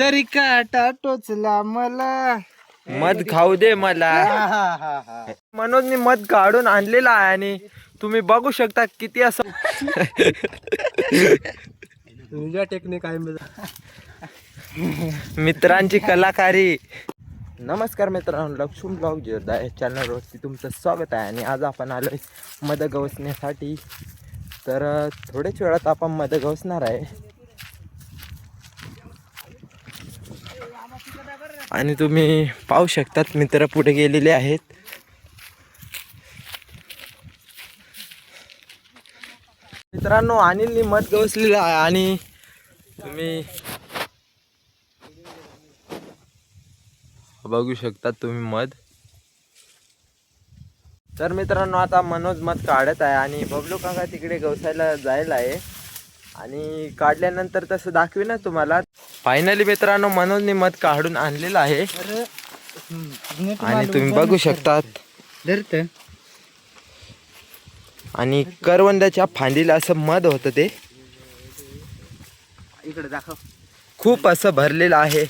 तरी काटा टोचला मला, मध खाऊ दे मला. मनोजनी मध काढून आणलेला आहे आणि तुम्ही बघू शकता किती असं तुझ्या टेक्निक आहे मित्रांची कलाकारी. नमस्कार मित्रांनो, लक्ष्मी ब्लॉग जोरदा या चॅनलवरती तुमचं स्वागत आहे. आणि आज आपण आलोय मध गवसण्यासाठी. तर थोड्याच वेळात आपण मध गवसणार आहे. आणि तुम्ही पाहू शकतात मित्र पुढे गेलेले आहेत. मित्रांनो, अनिलनी मध गवसलेलं आहे आणि तुम्ही बघू शकता तुम्ही मध. तर मित्रांनो, आता मनोज मध काढत आहे आणि बबलू काका तिकडे गवसायला जायला आहे आणि काढल्यानंतर तसं दाखवी ना तुम्हाला. फायनली मित्रांनो, मनोजने मध काढून आणलेलं आहे आणि तुम्ही बघू शकतात. आणि करवंदाच्या फांदीला असं मध होतं, ते इकडे दाखव. खूप असं भरलेलं आहे.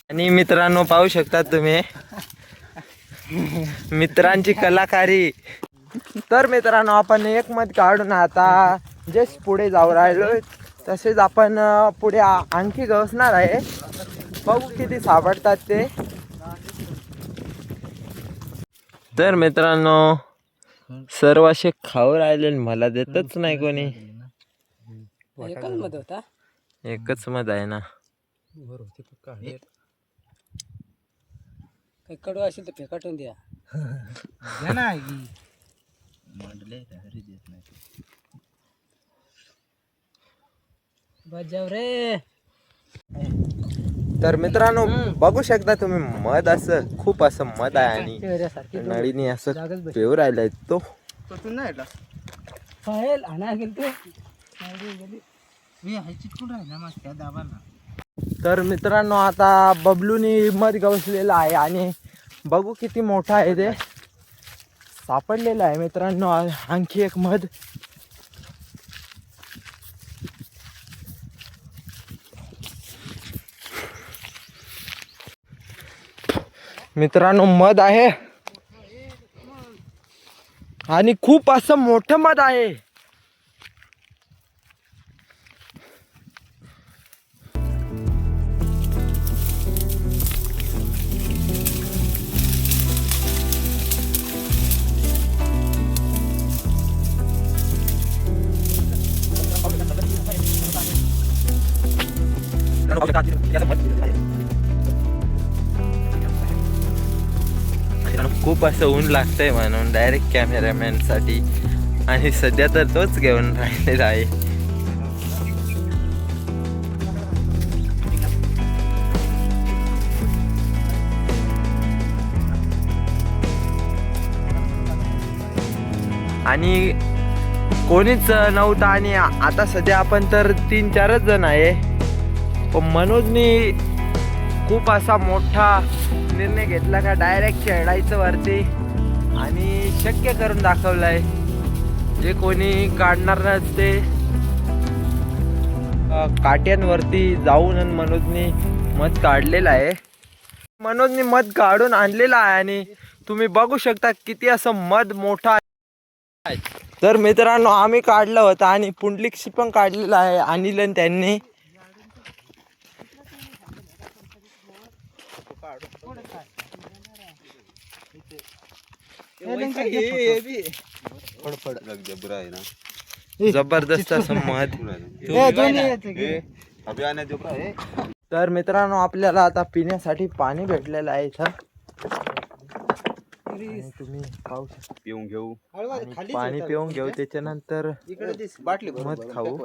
आणि मित्रांनो पाहू शकता तुम्ही मित्रांची कलाकारी. तर मित्रांनो, आपण एक मध काढून आता जस्ट पुढे जाऊ राहिलोय. तसेच आपण पुढे आणखी गवसणार आहे. बघू किती सापडतात ते. तर मित्रांनो, सर्व असे खाऊ राहिले, मला देतच नाही कोणी. एकच मध होता. एकच मध आहे ना. काही कडू असेल तर फेकाटून द्या. बजाव रे. तर मित्रांनो बघू शकता तुम्ही, मध असं खूप असं मध आहे आणि नळीने असं पेव राहिलाय तो. तर मित्रांनो, आता बबलूनी मध गवसलेला आहे आणि बघू किती मोठा आहे ते. सापडलेलं आहे मित्रांनो आणखी एक मध. मित्रांनो मध आहे आणि खूप असं मोठं मध आहे. खूप असं ऊन लागतंय म्हणून डायरेक्ट कॅमेरामॅन साठी, आणि सध्या तर तोच घेऊन राहिलेला आहे. आणि कोणीच नव्हतं आणि आता सध्या आपण तर 3-4च जण आहे. पण मनोजनी खूप असा मोठा निर्णय घेतला का डायरेक्ट चढायचं वरती आणि शक्य करून दाखवलंय. जे कोणी काढणार नसते काट्यांवरती जाऊन मनोजनी मध काढलेला आहे. मनोजनी मध काढून आणलेला आहे आणि तुम्ही बघू शकता किती असं मध मोठा आहे. तर मित्रांनो, आम्ही काढलं होतं आणि पुंडलिकशी पण काढलेला आहे अनिल आणि त्यांनी. जबरदस्त असं मध. तर मित्रांनो, आपल्याला आता पिण्यासाठी पाणी भेटलेलं आहे इथं. तुम्ही पाहू शकता. पिऊन घेऊ, पाणी पिऊन घेऊ, त्याच्यानंतर मध खाऊ.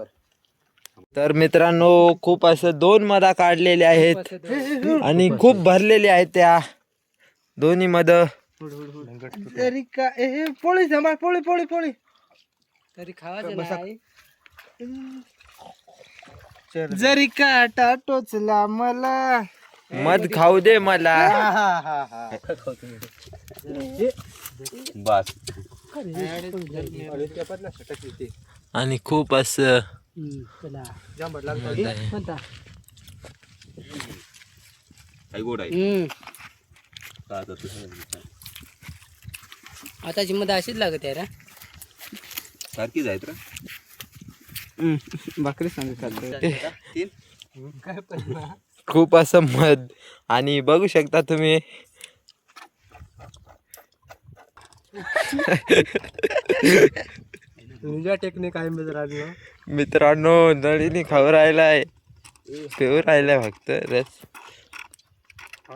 तर मित्रांनो, खूप असं 2 मधा काढलेले आहेत आणि खूप भरलेले आहेत त्या दोन्ही मध. तरी का पोळी सांभाळ, पोळी पोळी पोळी तरी खावायचं नाही. जरी काटा टोचला मला, मध खाऊ दे मला. बस. आणि खूप असं चला जांभट लागतात कोणता काही गोड आहे का आता आताची मध्ये अशीच लागत आहे रे सारखीच आहेत रे भाकरी सांगत काय पण खूप असं मध आणि बघू शकता तुम्ही तुझ्या टेक्निक आहे मित्रांनो नळीने खाऊ राहिलाय पिऊ राहिलाय फक्त रस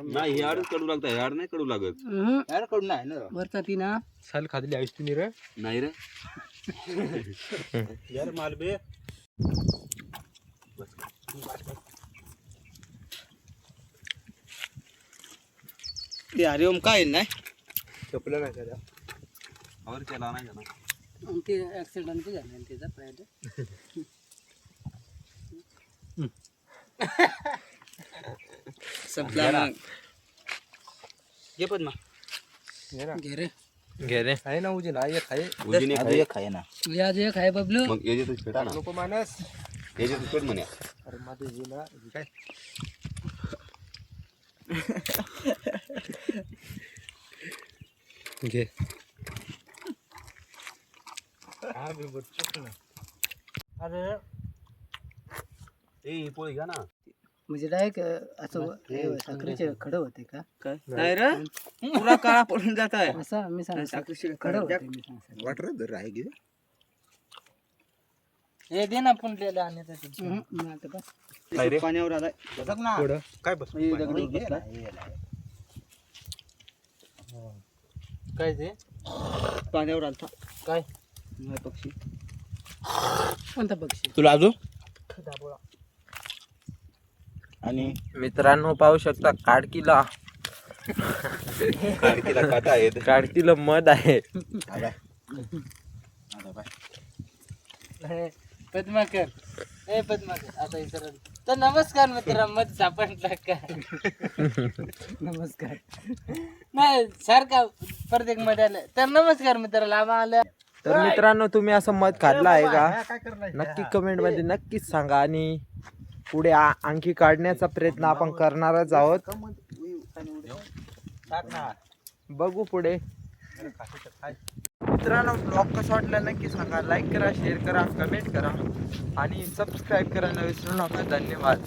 नाही हे आडच कडू लागतं हे आड नाही कडू लागत यार कडून नाही ना वरचा ती ना साल खाल्ली आहेस तुम्ही रे नाही रे यार मालबे ते हरिओम काय नाही चपलं नाही त्याला और केला नाही जाणार ते ऍक्सिडेंट बी झाला त्याचा पाहिजे संपला घे पद्मा घे रे घे रे खाय ना उजी ना एक खाय उजी नाही खाय ना आज एक खाय बबलू मग याचे तर छेडा ना नको मानस याचे तर छेड म्हणे अरे माझे जी ना काय घे हा मी बच्चू ना अरे ए पोळी घ्या ना म्हणजे डायरेक्ट असं साखरेचे खडं होते का काय नाही रे पुरा काळा पडून जात आहे असं मी सांग साखरेचे खडं होते मी सांग वाटर जर आहे की हे दे ना पुंडलेलं आणि पाण्यावर आलाय बसक ना काय बस काय ते पाण्यावर आलता काय पक्षी कोणता पक्षी तुला अजून दाबोळा आणि मित्रांनो पाहू शकता काडकीला काटा आहे काडकीला मध आहे पद्माकर ए पद्माकर आता विचार तर नमस्कार मित्र मध सापडला काय नमस्कार नाही सारखा प्रत्येक मध्ये आलं तर नमस्कार मित्राला आम्हा आलं तर मित्रांनो तुम्ही असं मध खाल्लं आहे का नक्की कमेंट मध्ये नक्कीच सांगा आणि पुढे आणखी काढण्याचा प्रयत्न आपण करणारच आहोत बघू पुढे मित्रांनो ब्लॉग कसा वाटला नक्की सांगा लाईक करा शेअर करा कमेंट करा आणि सबस्क्राईब करायला विसरू नका धन्यवाद